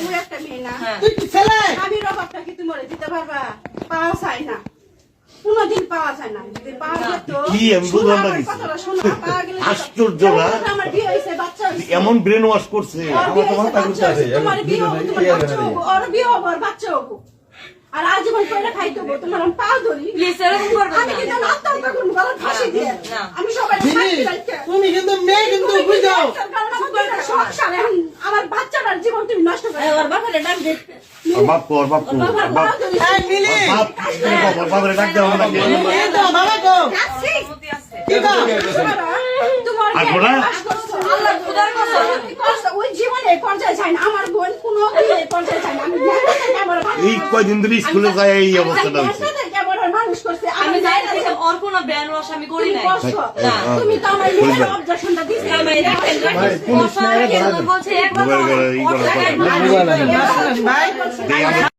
ওই একটা মেয়ে না তুই কি ছেলে? আমি রবাবটা কি তুমি মরে দিতে পারবা? পাওয়া যায় না, কোনদিন পাওয়া যায় না। যদি পাওয়া যেত কি আমি বুঝলাম না কিছু। কথাটা শোনো, পাওয়া গেলে আশ্চর্য না? আমার বিয়ে হয়েছে, বাচ্চা হয়েছে। এমন ব্রেন ওয়াশ করছে। ওর বিয়ে হয়েছে, বাচ্চা হয়েছে, তোমার বিয়ে হবো, তোমার বাচ্চা হবো, ওর বিয়ে হবো, আর বাচ্চা হবো। আর আজীবন করে খাইতে হবো, তোমার আমি পা ধরি। আমি কিন্তু আত্মহত্যা করবো, গলায় ফাঁসি দিয়ে। আমি সবাই তুমি কিন্তু মেয়ে কিন্তু বুঝাও। কারণ আমার দুইটা সংসার, এখন আমার বাচ্চাটার জীবন তুমি নষ্ট করে ওর বাপ কো, ওর বাপ কো, ওর বাপ। এই মিলি ওর বাপরে ডাক দাও আমাকে। এই তো বাবা গো কি গো তোমার আর ঘোড়া? আল্লাহ খোদার কসম, ওই জীবনে পর্যায়ে যায় না। আমার বোন কোনো পর্যায়ে যায় না। আমি এই কয়দিন ধরে স্কুলে যায় এই অবস্থাটা হচ্ছে। মানুষ করছে, আমি যাই না দেখে ওর কোনো ব্যান ওয়াশ আমি করি নাই। তুমি তো আমার মেয়ের অবজেকশনটা দিছিলে। বলছে একবার মোবাইল করে ই করা ভাই